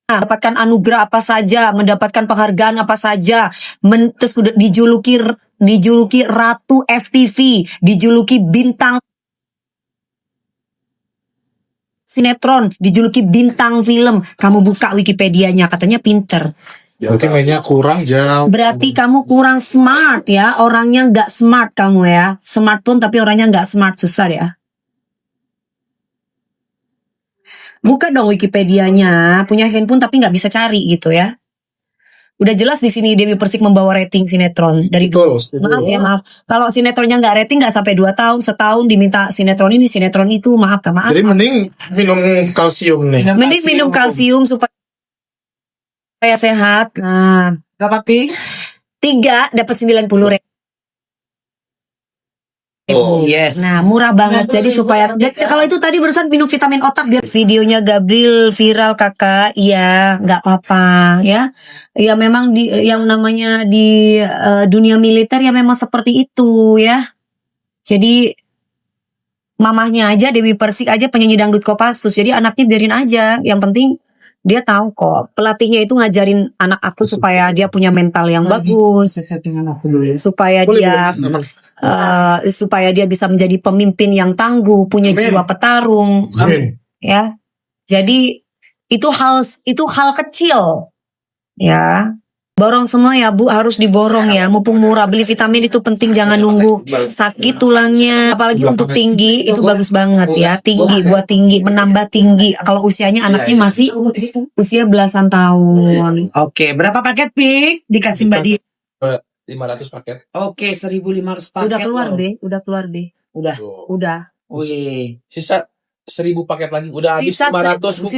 mendapatkan anugerah apa saja, mendapatkan penghargaan apa saja, terus udah dijuluki Ratu FTV, dijuluki bintang sinetron, dijuluki bintang film. Kamu buka Wikipedianya, katanya pinter. Berarti mainnya kurang jauh. Berarti kamu kurang smart ya, orangnya nggak smart kamu ya. Smartphone tapi orangnya nggak smart, susah ya. Buka dong Wikipedianya, punya handphone tapi nggak bisa cari gitu ya. Udah jelas di sini Dewi Persik membawa rating sinetron dari dulu. Maaf. Kalau sinetronnya nggak rating nggak sampai 2 tahun, setahun diminta sinetron ini, sinetron itu, maaf. Jadi mending minum kalsium nih. Mending minum kalsium supaya sehat. Nah, Gak papi? 3 dapat 90 ribu. Oh, yes. Nah, murah banget. Jadi supaya kalau itu tadi barusan minum vitamin otak biar videonya Gabriel viral kakak, iya nggak apa-apa ya. Ya memang yang namanya di dunia militer ya memang seperti itu ya. Jadi mamahnya aja Dewi Persik aja penyanyi dangdut Kopassus. Jadi anaknya biarin aja. Yang penting dia tahu kok. Pelatihnya itu ngajarin anak aku supaya dia punya mental yang bagus, supaya dia supaya dia bisa menjadi pemimpin yang tangguh, punya jiwa petarung. Ya. Jadi itu hal kecil. Ya. Borong semua ya Bu, harus diborong ya. Mumpung murah, beli vitamin itu penting, jangan nunggu sakit tulangnya. Apalagi untuk tinggi itu bagus banget ya. Tinggi, buat tinggi, menambah tinggi. Kalau usianya anaknya masih usia belasan tahun. Oke, berapa paket Pik? Dikasih Mbak Di? 500 paket. Oke, 1.500 paket. Udah keluar deh. Udah. Wih. Sisa 1.000 paket lagi. Udah habis 500.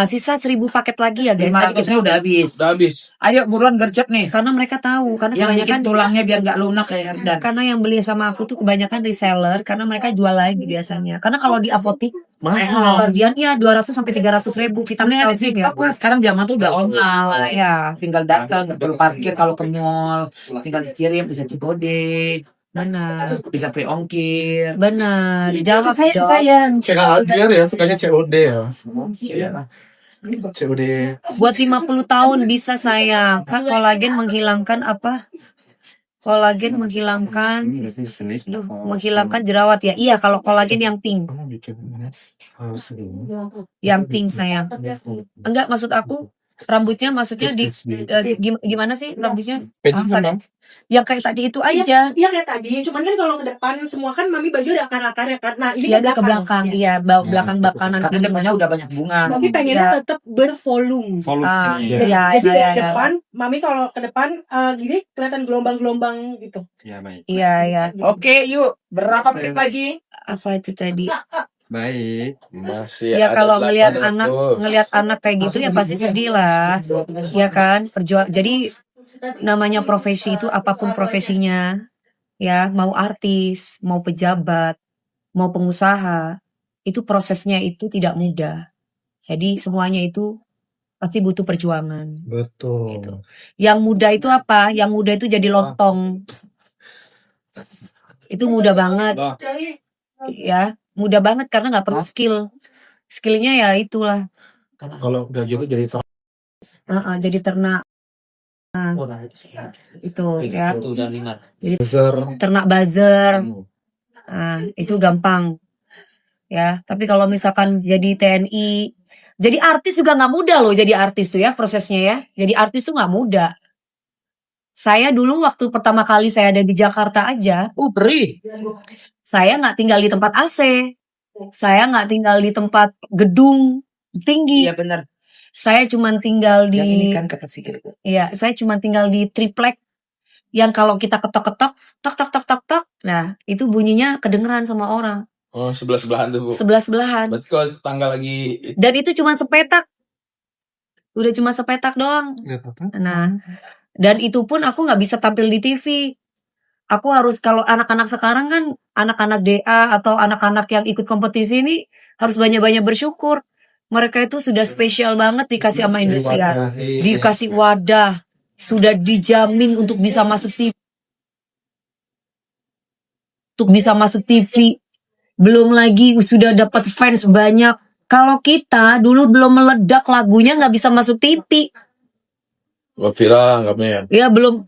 Sisa 1.000 paket lagi ya guys. 500-nya udah habis. Udah habis. Ayo buruan gercep nih. Karena mereka tahu, karena Yang bikin kebanyakan tulangnya biar gak lunak kayak Herdan. karena yang beli sama aku tuh kebanyakan reseller, karena mereka jual lagi biasanya. Karena kalau di apotik Mahal. bagian ya 200 sampai 300 ribu vitamin Ini ada kalsium sih, ya. sekarang zaman tuh udah online. Ya, Tinggal datang, nggak perlu parkir kalau ke mall. Tinggal dikirim, bisa Cibode, benar. bisa free ongkir. Benar. Jawab dong. Sayang. Kayak Adrian ya, sukanya COD ya. COD. Buat 50 tahun bisa sayang. Kan kolagen menghilangkan apa? Kolagen menghilangkan jerawat ya. Iya, kalau kolagen yang pink. Yang pink sayang. Enggak, maksud aku rambutnya maksudnya gimana sih rambutnya? Yang kayak tadi itu aja. Iya kayak tadi, cuman kan kalau ke depan semua kan mami baju ada akar-akarnya kan. Nah, ini Iya, ke belakang. Iya, belakang-belakangan. Karena depannya udah banyak bunga. Mami pengennya tetap bervolume. Iya, Jadi iya, ke depan, mami kalau ke depan gini kelihatan gelombang-gelombang gitu. iya. Oke, yuk. Berapa menit lagi? Apa itu tadi? Baik. Masih Ya ada kalau 800. ngelihat anak kayak gitu ya pasti sedih lah. Ya kan? Jadi namanya profesi itu apapun profesinya, ya, mau artis, mau pejabat, mau pengusaha, itu prosesnya itu tidak mudah. Jadi semuanya itu pasti butuh perjuangan. Betul. Gitu. Yang mudah itu apa? Yang mudah itu jadi lontong. Itu mudah banget. Ya, mudah banget karena nggak perlu skill. Skillnya ya itulah. Kalau udah gitu jadi Jadi ternak. Itu ya. Jadi ternak buzzer. Itu gampang. Ya, tapi kalau misalkan jadi TNI, jadi artis juga nggak mudah loh. Jadi artis tuh ya prosesnya ya. Jadi artis tuh nggak mudah. Saya dulu waktu pertama kali saya ada di Jakarta aja, Beri. saya nggak tinggal di tempat AC, saya nggak tinggal di tempat gedung tinggi. Iya benar. Saya cuma tinggal di, Yang ini kan kata si gitu. iya, saya cuma tinggal di triplek. Yang kalau kita ketok-ketok, tak. Nah, itu bunyinya kedengeran sama orang. Oh, sebelah-sebelahan tuh, Bu. Sebelah-sebelahan. Berarti kalau tetangga lagi Dan itu cuma sepetak. Udah cuma sepetak doang. Nah, dan itu pun aku nggak bisa tampil di TV. Aku harus, kalau anak-anak sekarang kan, anak-anak DA atau anak-anak yang ikut kompetisi ini harus banyak-banyak bersyukur. Mereka itu sudah spesial banget dikasih sama industri. Dikasih wadah. Sudah dijamin untuk bisa masuk TV. Belum lagi sudah dapat fans banyak. Kalau kita dulu belum meledak lagunya nggak bisa masuk TV. Wah, viral anggapnya ya. Ya belum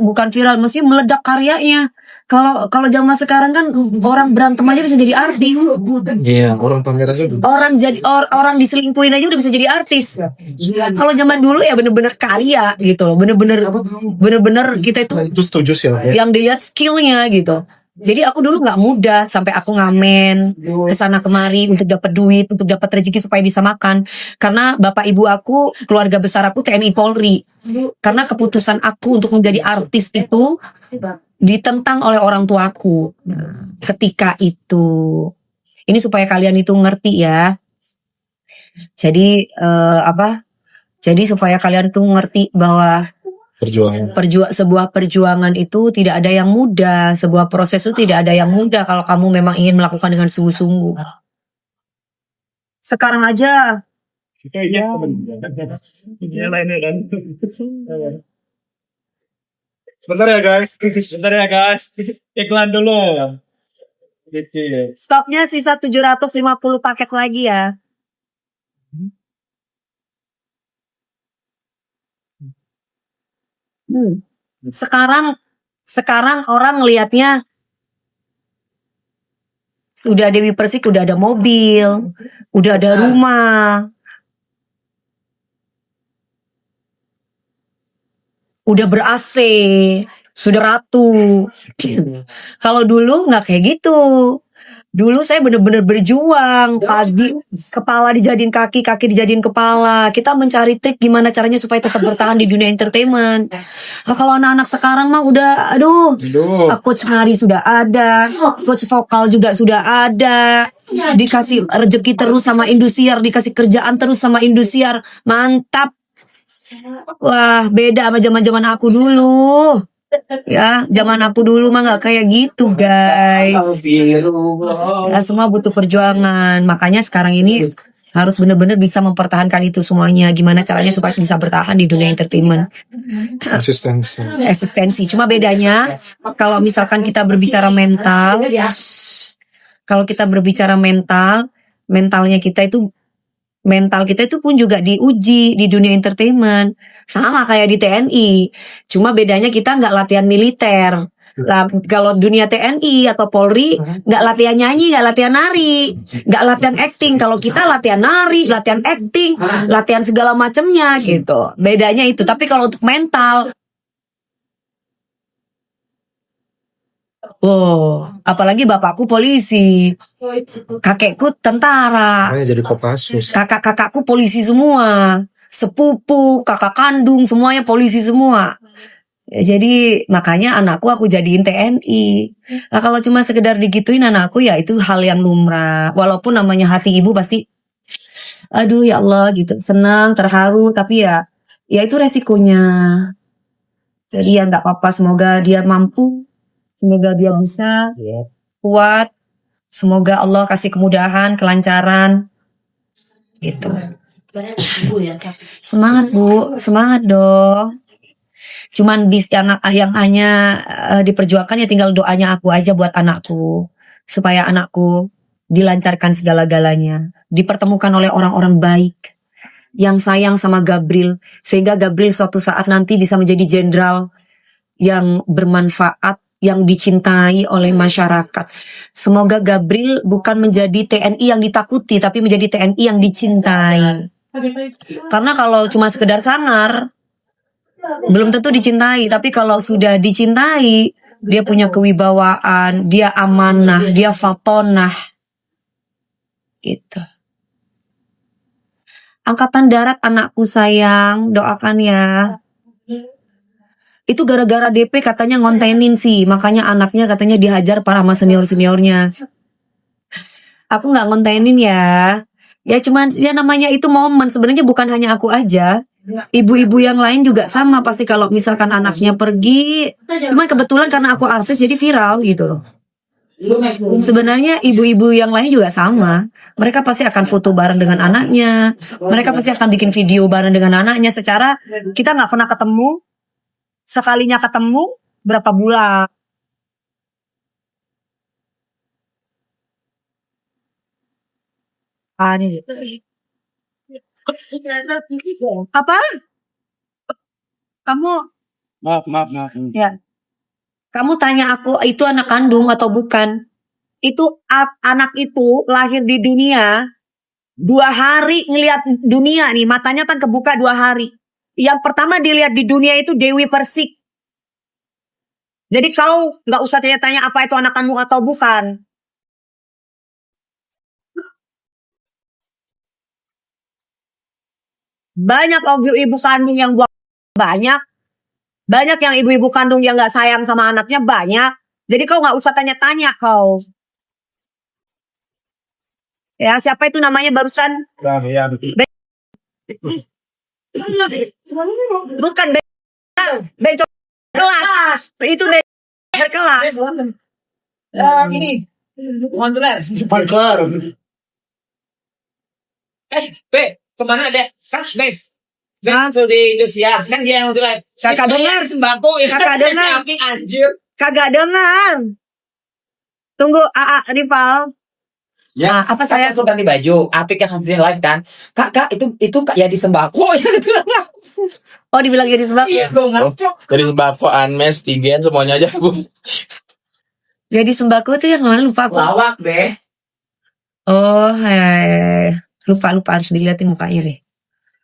bukan viral, mesti meledak karyanya. Kalau zaman sekarang kan orang berantem aja bisa jadi artis. Iya, orang pamer aja dulu. Orang diselingkuhin aja udah bisa jadi artis. Kalau zaman dulu ya bener-bener karya gitu loh. Bener-bener kita itu Itu setuju sih ya. yang dilihat skillnya gitu. Jadi aku dulu nggak mudah sampai aku ngamen kesana kemari untuk dapat duit, untuk dapat rezeki supaya bisa makan. Karena bapak ibu aku, keluarga besar aku TNI Polri. Karena keputusan aku untuk menjadi artis itu ditentang oleh orang tuaku. Nah, ketika itu, ini supaya kalian itu ngerti ya. Jadi Jadi supaya kalian tuh ngerti bahwa Perjuangan. sebuah perjuangan itu tidak ada yang mudah, sebuah proses itu tidak ada yang mudah kalau kamu memang ingin melakukan dengan sungguh-sungguh. Sekarang aja Sebentar ya guys. Iklan dulu. stoknya sisa 750 paket lagi ya. Sekarang orang ngelihatnya udah Dewi Persik udah ada mobil, udah ada rumah, udah ber-AC, sudah ratu. Kalau dulu nggak kayak gitu. Dulu saya bener-bener berjuang, pagi kepala dijadiin kaki, kaki dijadiin kepala. Kita mencari trik gimana caranya supaya tetap bertahan di dunia entertainment. Nah, kalau anak-anak sekarang mah udah, coach nari sudah ada, coach vokal juga sudah ada. Dikasih rezeki terus sama Indosiar, dikasih kerjaan terus sama Indosiar. Mantap. Wah, beda sama zaman-zaman aku dulu. Ya, zaman aku dulu mah nggak kayak gitu, guys. Ya, semua butuh perjuangan. Makanya sekarang ini harus benar-benar bisa mempertahankan itu semuanya. Gimana caranya supaya bisa bertahan di dunia entertainment. Eksistensi. Cuma bedanya kalau misalkan kita berbicara mental, mental kita itu pun juga diuji di dunia entertainment. Sama kayak di TNI. Cuma bedanya kita nggak latihan militer. Lah, kalau dunia TNI atau Polri nggak latihan nyanyi, nggak latihan nari, nggak latihan acting. Kalau kita latihan nari, latihan acting, latihan segala macamnya gitu. Bedanya itu. Tapi kalau untuk mental, apalagi bapakku polisi, kakekku tentara, Jadi Kopassus. kakak-kakakku polisi semua, sepupu, kakak kandung semuanya polisi semua. Ya, jadi makanya anakku aku jadiin TNI. Nah, kalau cuma sekedar digituin anakku ya itu hal yang lumrah. Walaupun namanya hati ibu pasti, aduh ya Allah gitu, senang, terharu, tapi ya itu resikonya. Jadi ya nggak apa-apa, semoga dia mampu, semoga dia bisa, kuat, semoga Allah kasih kemudahan, kelancaran, gitu. Semangat Bu, semangat dong. Cuman yang hanya diperjuangkan ya tinggal doanya aku aja buat anakku, supaya anakku dilancarkan segala-galanya, dipertemukan oleh orang-orang baik yang sayang sama Gabriel, sehingga Gabriel suatu saat nanti bisa menjadi jenderal yang bermanfaat, yang dicintai oleh masyarakat. Semoga Gabriel bukan menjadi TNI yang ditakuti, tapi menjadi TNI yang dicintai. Karena kalau cuma sekedar sangar, belum tentu dicintai. Tapi kalau sudah dicintai, dia punya kewibawaan, dia amanah, dia fatonah. Gitu. Angkatan Darat anakku sayang, doakan ya. Itu gara-gara DP katanya ngontenin sih, makanya anaknya katanya dihajar para sama senior-seniornya. Aku nggak ngontenin ya. Ya cuman ya namanya itu momen, sebenarnya bukan hanya aku aja. Ibu-ibu yang lain juga sama pasti kalau misalkan anaknya pergi. Cuman kebetulan karena aku artis jadi viral gitu loh. Sebenarnya ibu-ibu yang lain juga sama. Mereka pasti akan foto bareng dengan anaknya. Mereka pasti akan bikin video bareng dengan anaknya. Secara kita nggak pernah ketemu. Sekalinya ketemu berapa bulan. Apa? Kamu Maaf. ya. Kamu tanya aku itu anak kandung atau bukan? Itu anak itu lahir di dunia 2 hari ngelihat dunia nih, matanya kan kebuka 2 hari. Yang pertama dilihat di dunia itu Dewi Persik. Jadi kau nggak usah tanya-tanya apa itu anak kandung atau bukan. Banyak ibu kandung yang buang banyak. Banyak yang ibu-ibu kandung yang nggak sayang sama anaknya banyak. Jadi kau nggak usah tanya-tanya kau. Ya siapa itu namanya barusan? Ya. Bukan bencong kelas. Itu kelas. Ini. Parker. Kemana dek? Kan bes. Langsung di Indonesia. Kan dia yang untuk Kakak dengar. sembako ya. Kakak dengar. Anjir. Kagak dengar. Tunggu, Rival. Yes. Apa saya suruh ganti baju? Apik yang sampai live kan? Kak, itu Kak ya di sembako ya. Oh, dibilang jadi sebab. Iya, gue ngasih. Jadi sembako, Anmes, Tigen, semuanya aja, Bu. Jadi sembako itu yang mana lupa aku. Lawak deh. Oh, lupa harus dilihatin mukanya deh.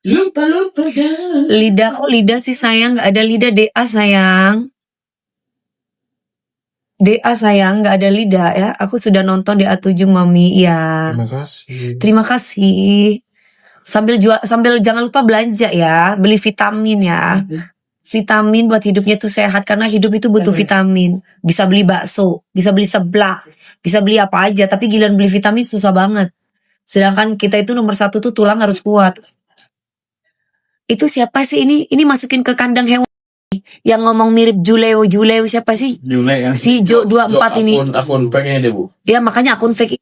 Lupa jangan. Lidah sih sayang, nggak ada lidah DA sayang. DA sayang, nggak ada lidah ya. Aku sudah nonton DA7 Mami ya. Terima kasih. Terima kasih. Sambil jangan lupa belanja ya, beli vitamin ya. Vitamin buat hidupnya tuh sehat karena hidup itu butuh vitamin. Bisa beli bakso, bisa beli seblak, bisa beli apa aja. Tapi giliran beli vitamin susah banget. Sedangkan kita itu nomor 1 tuh tulang harus kuat. Itu siapa sih ini? Ini masukin ke kandang hewan. Yang ngomong mirip Juleo siapa sih? Jule ya. Si Jo 24 ini. Akun fake-nya deh, Bu. Ya makanya akun fake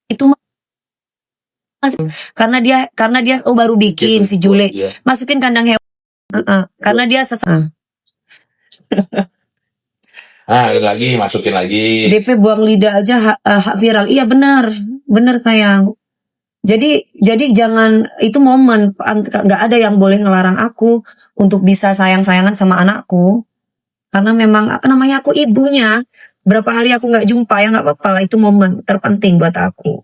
itu karena dia baru bikin si Jule. Iya. Masukin kandang hewan. Karena dia Masukin lagi. DP buang lidah aja hak viral. Iya benar sayang. Jadi jangan, itu momen, nggak ada yang boleh ngelarang aku untuk bisa sayang-sayangan sama anakku. Karena memang namanya aku ibunya. Berapa hari aku nggak jumpa ya nggak apa-apa lah, itu momen terpenting buat aku.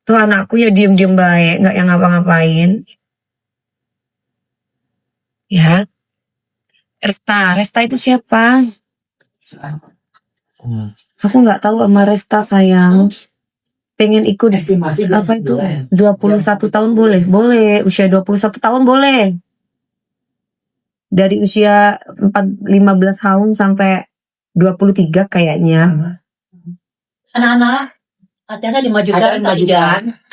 Tuh anakku ya diem-diem baik, nggak yang ngapa-ngapain. Ya. Resta itu siapa? Aku nggak tahu sama Resta sayang. Pengen ikut Estimasi apa itu 21 tahun boleh usia 21 tahun boleh, dari usia 15 tahun sampai 23 kayaknya. Anak-anak ada dimajukan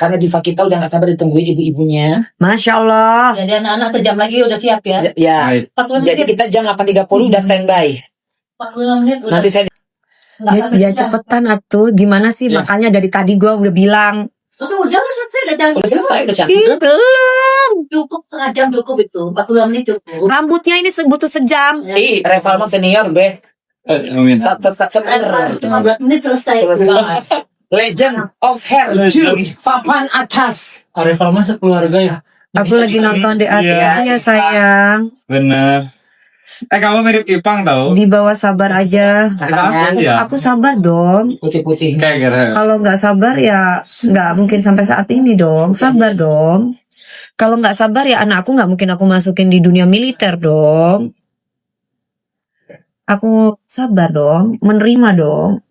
karena diva kita udah gak sabar ditungguin ibu-ibunya. Masya Allah. jadi anak-anak sejam lagi udah siap ya. Ya. 45 Jadi menit kita jam 8.30 udah standby. 45 menit udah. Nanti saya Ya cepetan atuh. Gimana sih? Makanya dari tadi gua udah bilang. udah selesai udah selesai udah cantik. Ih, belum. cukup setengah jam cukup itu 45 menit cukup. Rambutnya ini butuh sejam. Ih, Reval mah senior be. Amin. Cuma 15 menit selesai. Legend of Hair 2 papan atas. Arifal mah sekeluarga ya. Aku lagi nonton di Iya. ya sayang. Bener. Kamu mirip Ipang tau. Di bawah sabar aja. Katanya Iya. Aku sabar dong. putih-putih. Kayak gitu. Kalau nggak sabar ya nggak mungkin sampai saat ini dong. Sabar dong. Kalau nggak sabar ya anakku nggak mungkin aku masukin di dunia militer dong. Aku sabar dong, menerima dong.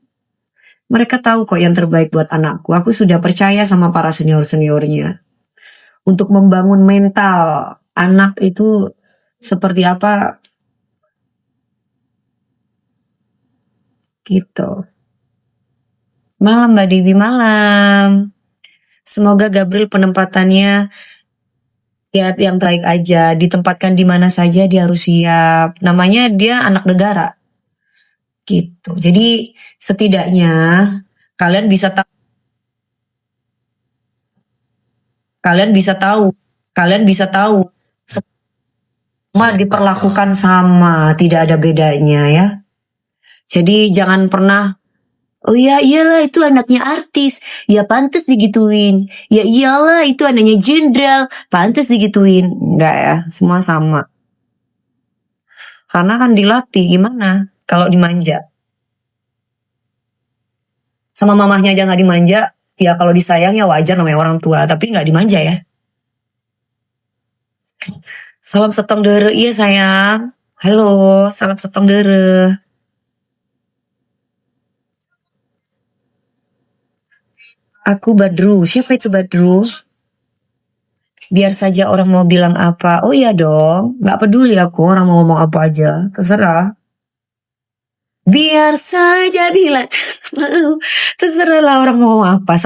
Mereka tahu kok yang terbaik buat anakku. Aku sudah percaya sama para senior-seniornya. Untuk membangun mental anak itu seperti apa. Gitu. Malam Mbak Dewi, malam. Semoga Gabriel penempatannya ya yang baik aja, ditempatkan di mana saja dia harus siap. Namanya dia anak negara. Gitu. Jadi setidaknya kalian bisa tahu semua diperlakukan sama, tidak ada bedanya ya. Jadi jangan pernah Oh iya, iyalah itu anaknya artis. Ya pantas digituin. Ya iyalah itu anaknya jenderal. Pantas digituin. Enggak ya, semua sama. Karena kan dilatih, gimana kalau dimanja? Sama mamahnya aja gak dimanja. Ya kalau disayang ya wajar namanya orang tua. Tapi gak dimanja ya. Salam setong dere, iya sayang. Halo, salam setong dere. Aku Badru. Siapa itu Badru? Biar saja orang mau bilang apa. Oh iya dong. Gak peduli aku orang mau ngomong apa aja. Terserah. Biar saja bila terserah lah orang mau ngomong apa.